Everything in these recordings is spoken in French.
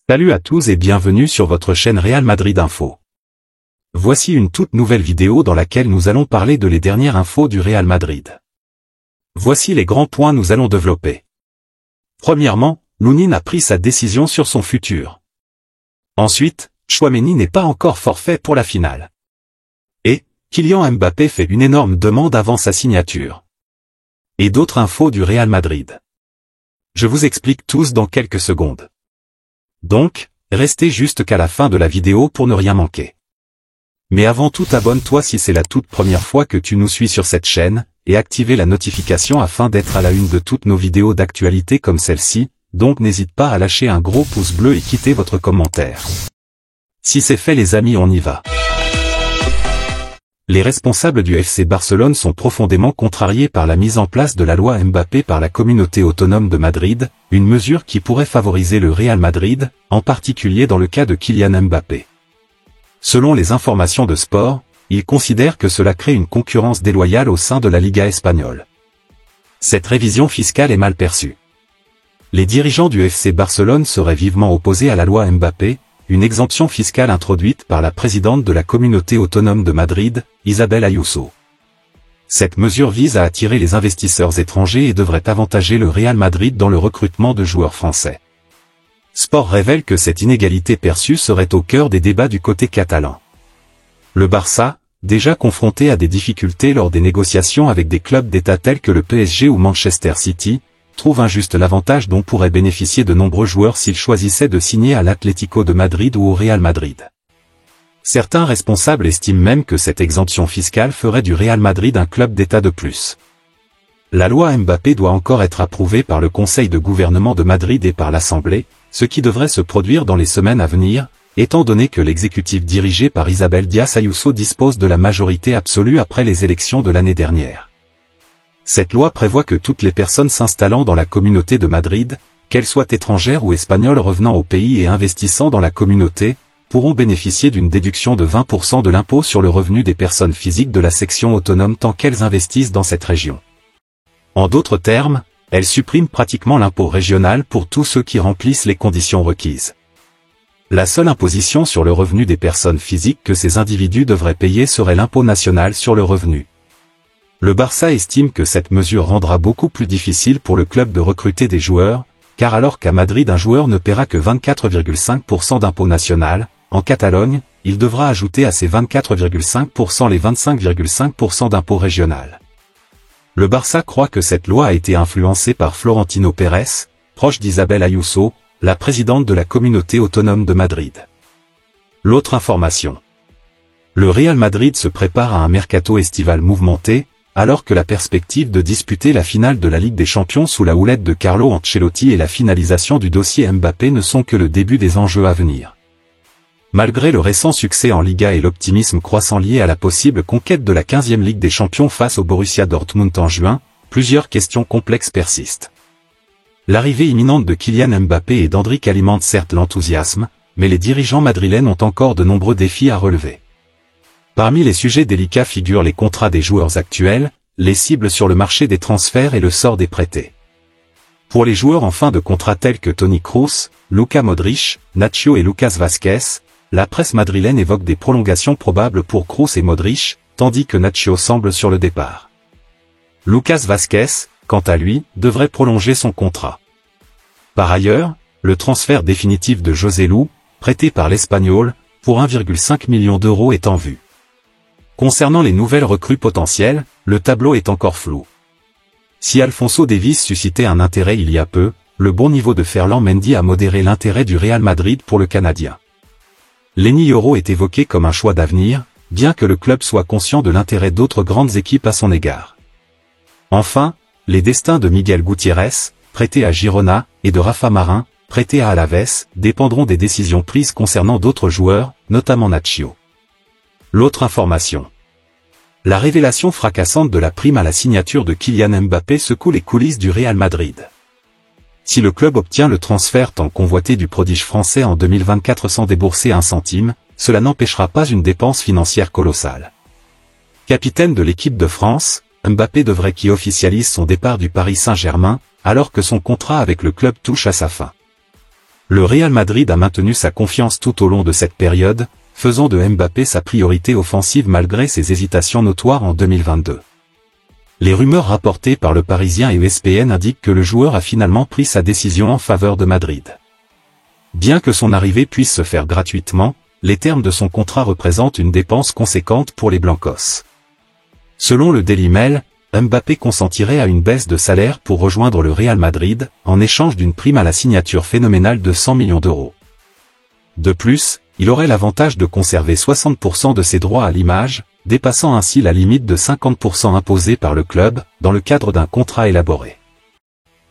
Salut à tous et bienvenue sur votre chaîne Real Madrid Info. Voici une toute nouvelle vidéo dans laquelle nous allons parler de les dernières infos du Real Madrid. Voici les grands points nous allons développer. Premièrement, Lunin a pris sa décision sur son futur. Ensuite, Tchouaméni n'est pas encore forfait pour la finale. Et, Kylian Mbappé fait une énorme demande avant sa signature. Et d'autres infos du Real Madrid. Je vous explique tous dans quelques secondes. Donc, restez juste qu'à la fin de la vidéo pour ne rien manquer. Mais avant tout, abonne-toi si c'est la toute première fois que tu nous suis sur cette chaîne, et activez la notification afin d'être à la une de toutes nos vidéos d'actualité comme celle-ci, donc n'hésite pas à lâcher un gros pouce bleu et quitter votre commentaire. Si c'est fait les amis, on y va. Les responsables du FC Barcelone sont profondément contrariés par la mise en place de la loi Mbappé par la communauté autonome de Madrid, une mesure qui pourrait favoriser le Real Madrid, en particulier dans le cas de Kylian Mbappé. Selon les informations de Sport, ils considèrent que cela crée une concurrence déloyale au sein de la Liga espagnole. Cette révision fiscale est mal perçue. Les dirigeants du FC Barcelone seraient vivement opposés à la loi Mbappé, une exemption fiscale introduite par la présidente de la communauté autonome de Madrid, Isabel Ayuso. Cette mesure vise à attirer les investisseurs étrangers et devrait avantager le Real Madrid dans le recrutement de joueurs français. Sport révèle que cette inégalité perçue serait au cœur des débats du côté catalan. Le Barça, déjà confronté à des difficultés lors des négociations avec des clubs d'État tels que le PSG ou Manchester City, trouve injuste l'avantage dont pourraient bénéficier de nombreux joueurs s'ils choisissaient de signer à l'Atlético de Madrid ou au Real Madrid. Certains responsables estiment même que cette exemption fiscale ferait du Real Madrid un club d'État de plus. La loi Mbappé doit encore être approuvée par le Conseil de gouvernement de Madrid et par l'Assemblée, ce qui devrait se produire dans les semaines à venir, étant donné que l'exécutif dirigé par Isabel Díaz Ayuso dispose de la majorité absolue après les élections de l'année dernière. Cette loi prévoit que toutes les personnes s'installant dans la communauté de Madrid, qu'elles soient étrangères ou espagnoles revenant au pays et investissant dans la communauté, pourront bénéficier d'une déduction de 20% de l'impôt sur le revenu des personnes physiques de la section autonome tant qu'elles investissent dans cette région. En d'autres termes, elle supprime pratiquement l'impôt régional pour tous ceux qui remplissent les conditions requises. La seule imposition sur le revenu des personnes physiques que ces individus devraient payer serait l'impôt national sur le revenu. Le Barça estime que cette mesure rendra beaucoup plus difficile pour le club de recruter des joueurs, car alors qu'à Madrid un joueur ne paiera que 24,5% d'impôt national, en Catalogne, il devra ajouter à ces 24,5% les 25,5% d'impôt régional. Le Barça croit que cette loi a été influencée par Florentino Pérez, proche d'Isabel Ayuso, la présidente de la communauté autonome de Madrid. L'autre information. Le Real Madrid se prépare à un mercato estival mouvementé, alors que la perspective de disputer la finale de la Ligue des Champions sous la houlette de Carlo Ancelotti et la finalisation du dossier Mbappé ne sont que le début des enjeux à venir. Malgré le récent succès en Liga et l'optimisme croissant lié à la possible conquête de la 15e Ligue des Champions face au Borussia Dortmund en juin, plusieurs questions complexes persistent. L'arrivée imminente de Kylian Mbappé et d'Endrick alimente certes l'enthousiasme, mais les dirigeants madrilènes ont encore de nombreux défis à relever. Parmi les sujets délicats figurent les contrats des joueurs actuels, les cibles sur le marché des transferts et le sort des prêtés. Pour les joueurs en fin de contrat tels que Toni Kroos, Luka Modric, Nacho et Lucas Vázquez, la presse madrilène évoque des prolongations probables pour Kroos et Modric, tandis que Nacho semble sur le départ. Lucas Vázquez, quant à lui, devrait prolonger son contrat. Par ailleurs, le transfert définitif de Joselu, prêté par l'Espagnol, pour 1,5 million d'euros est en vue. Concernant les nouvelles recrues potentielles, le tableau est encore flou. Si Alphonso Davies suscitait un intérêt il y a peu, le bon niveau de Ferland Mendy a modéré l'intérêt du Real Madrid pour le Canadien. Lenny Yoro est évoqué comme un choix d'avenir, bien que le club soit conscient de l'intérêt d'autres grandes équipes à son égard. Enfin, les destins de Miguel Gutiérrez, prêté à Girona, et de Rafa Marin, prêté à Alaves, dépendront des décisions prises concernant d'autres joueurs, notamment Nacho. L'autre information. La révélation fracassante de la prime à la signature de Kylian Mbappé secoue les coulisses du Real Madrid. Si le club obtient le transfert tant convoité du prodige français en 2024 sans débourser un centime, cela n'empêchera pas une dépense financière colossale. Capitaine de l'équipe de France, Mbappé devrait qui officialise son départ du Paris Saint-Germain, alors que son contrat avec le club touche à sa fin. Le Real Madrid a maintenu sa confiance tout au long de cette période, faisant de Mbappé sa priorité offensive malgré ses hésitations notoires en 2022. Les rumeurs rapportées par le Parisien et ESPN indiquent que le joueur a finalement pris sa décision en faveur de Madrid. Bien que son arrivée puisse se faire gratuitement, les termes de son contrat représentent une dépense conséquente pour les Blancos. Selon le Daily Mail, Mbappé consentirait à une baisse de salaire pour rejoindre le Real Madrid, en échange d'une prime à la signature phénoménale de 100 millions d'euros. De plus, il aurait l'avantage de conserver 60% de ses droits à l'image, dépassant ainsi la limite de 50% imposée par le club, dans le cadre d'un contrat élaboré.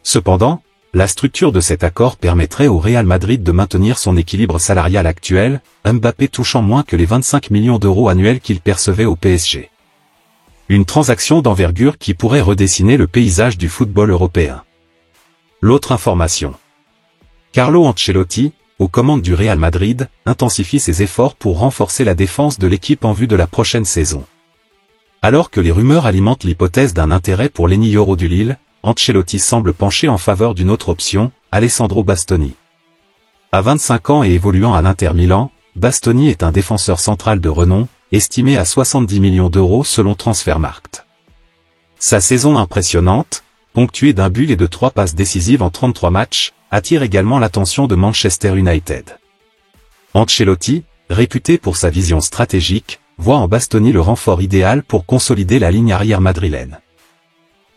Cependant, la structure de cet accord permettrait au Real Madrid de maintenir son équilibre salarial actuel, Mbappé touchant moins que les 25 millions d'euros annuels qu'il percevait au PSG. Une transaction d'envergure qui pourrait redessiner le paysage du football européen. L'autre information. Carlo Ancelotti, aux commandes du Real Madrid, intensifie ses efforts pour renforcer la défense de l'équipe en vue de la prochaine saison. Alors que les rumeurs alimentent l'hypothèse d'un intérêt pour l'Enioro du Lille, Ancelotti semble pencher en faveur d'une autre option, Alessandro Bastoni. À 25 ans et évoluant à l'Inter Milan, Bastoni est un défenseur central de renom, estimé à 70 millions d'euros selon Transfermarkt. Sa saison impressionnante, ponctuée d'un but et de 3 passes décisives en 33 matchs, attire également l'attention de Manchester United. Ancelotti, réputé pour sa vision stratégique, voit en Bastoni le renfort idéal pour consolider la ligne arrière madrilène.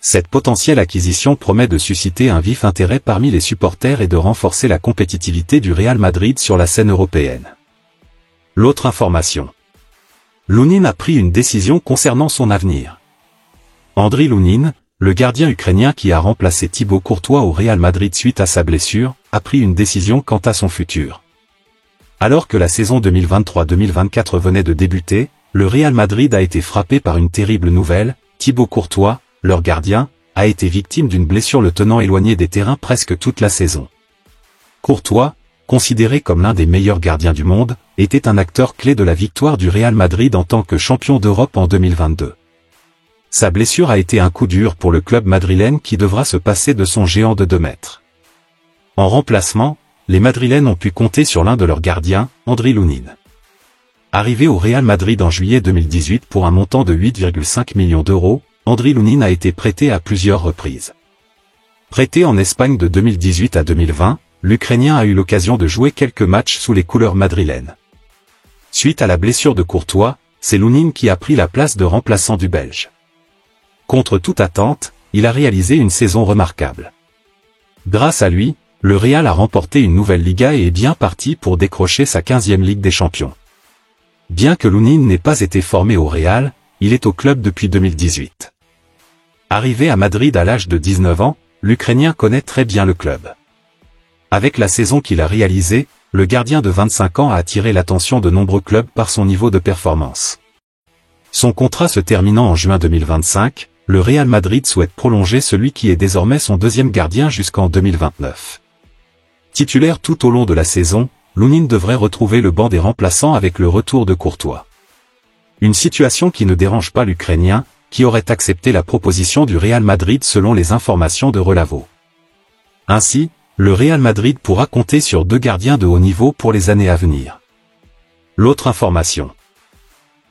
Cette potentielle acquisition promet de susciter un vif intérêt parmi les supporters et de renforcer la compétitivité du Real Madrid sur la scène européenne. L'autre information. Lunin a pris une décision concernant son avenir. Andriy Lunin, le gardien ukrainien qui a remplacé Thibaut Courtois au Real Madrid suite à sa blessure, a pris une décision quant à son futur. Alors que la saison 2023-2024 venait de débuter, le Real Madrid a été frappé par une terrible nouvelle, Thibaut Courtois, leur gardien, a été victime d'une blessure le tenant éloigné des terrains presque toute la saison. Courtois, considéré comme l'un des meilleurs gardiens du monde, était un acteur clé de la victoire du Real Madrid en tant que champion d'Europe en 2022. Sa blessure a été un coup dur pour le club madrilène qui devra se passer de son géant de 2 mètres. En remplacement, les Madrilènes ont pu compter sur l'un de leurs gardiens, Andriy Lunin. Arrivé au Real Madrid en juillet 2018 pour un montant de 8,5 millions d'euros, Andriy Lunin a été prêté à plusieurs reprises. Prêté en Espagne de 2018 à 2020, l'Ukrainien a eu l'occasion de jouer quelques matchs sous les couleurs madrilènes. Suite à la blessure de Courtois, c'est Lunin qui a pris la place de remplaçant du Belge. Contre toute attente, il a réalisé une saison remarquable. Grâce à lui, le Real a remporté une nouvelle Liga et est bien parti pour décrocher sa 15e Ligue des Champions. Bien que Lunin n'ait pas été formé au Real, il est au club depuis 2018. Arrivé à Madrid à l'âge de 19 ans, l'Ukrainien connaît très bien le club. Avec la saison qu'il a réalisée, le gardien de 25 ans a attiré l'attention de nombreux clubs par son niveau de performance. Son contrat se terminant en juin 2025, le Real Madrid souhaite prolonger celui qui est désormais son deuxième gardien jusqu'en 2029. Titulaire tout au long de la saison, Lunin devrait retrouver le banc des remplaçants avec le retour de Courtois. Une situation qui ne dérange pas l'Ukrainien, qui aurait accepté la proposition du Real Madrid selon les informations de Relavo. Ainsi, le Real Madrid pourra compter sur 2 gardiens de haut niveau pour les années à venir. L'autre information.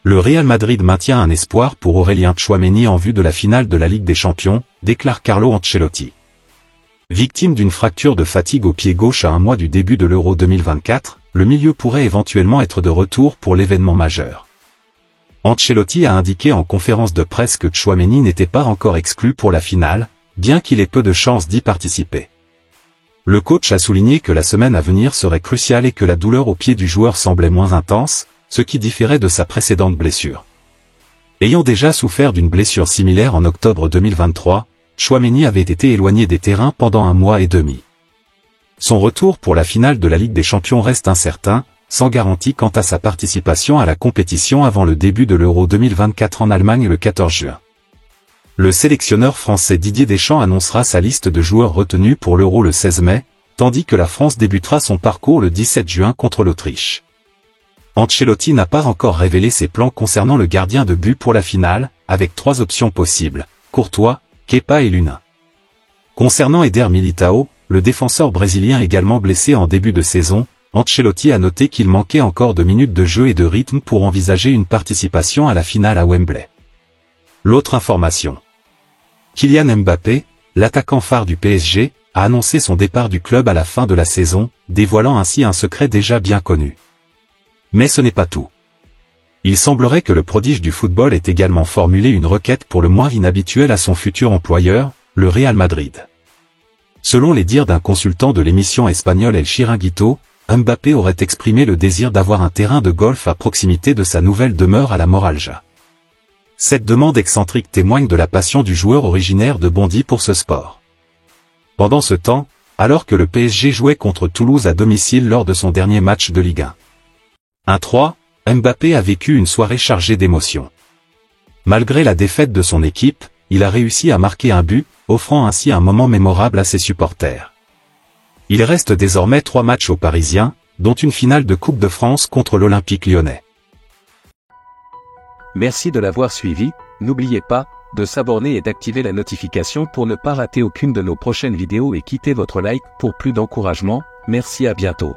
Le Real Madrid maintient un espoir pour Aurélien Tchouaméni en vue de la finale de la Ligue des Champions, déclare Carlo Ancelotti. Victime d'une fracture de fatigue au pied gauche à un mois du début de l'Euro 2024, le milieu pourrait éventuellement être de retour pour l'événement majeur. Ancelotti a indiqué en conférence de presse que Tchouaméni n'était pas encore exclu pour la finale, bien qu'il ait peu de chances d'y participer. Le coach a souligné que la semaine à venir serait cruciale et que la douleur au pied du joueur semblait moins intense, ce qui différait de sa précédente blessure. Ayant déjà souffert d'une blessure similaire en octobre 2023, Tchouaméni avait été éloigné des terrains pendant 1 mois et demi. Son retour pour la finale de la Ligue des Champions reste incertain, sans garantie quant à sa participation à la compétition avant le début de l'Euro 2024 en Allemagne le 14 juin. Le sélectionneur français Didier Deschamps annoncera sa liste de joueurs retenus pour l'Euro le 16 mai, tandis que la France débutera son parcours le 17 juin contre l'Autriche. Ancelotti n'a pas encore révélé ses plans concernant le gardien de but pour la finale, avec 3 options possibles, Courtois, Kepa et Lunin. Concernant Eder Militao, le défenseur brésilien également blessé en début de saison, Ancelotti a noté qu'il manquait encore de minutes de jeu et de rythme pour envisager une participation à la finale à Wembley. L'autre information. Kylian Mbappé, l'attaquant phare du PSG, a annoncé son départ du club à la fin de la saison, dévoilant ainsi un secret déjà bien connu. Mais ce n'est pas tout. Il semblerait que le prodige du football ait également formulé une requête pour le moins inhabituelle à son futur employeur, le Real Madrid. Selon les dires d'un consultant de l'émission espagnole El Chiringuito, Mbappé aurait exprimé le désir d'avoir un terrain de golf à proximité de sa nouvelle demeure à la Moralja. Cette demande excentrique témoigne de la passion du joueur originaire de Bondy pour ce sport. Pendant ce temps, alors que le PSG jouait contre Toulouse à domicile lors de son dernier match de Ligue 1. 1-3, Mbappé a vécu une soirée chargée d'émotions. Malgré la défaite de son équipe, il a réussi à marquer un but, offrant ainsi un moment mémorable à ses supporters. Il reste désormais 3 matchs aux Parisiens, dont une finale de Coupe de France contre l'Olympique lyonnais. Merci de l'avoir suivi, n'oubliez pas de s'abonner et d'activer la notification pour ne pas rater aucune de nos prochaines vidéos et quittez votre like pour plus d'encouragement. Merci, à bientôt.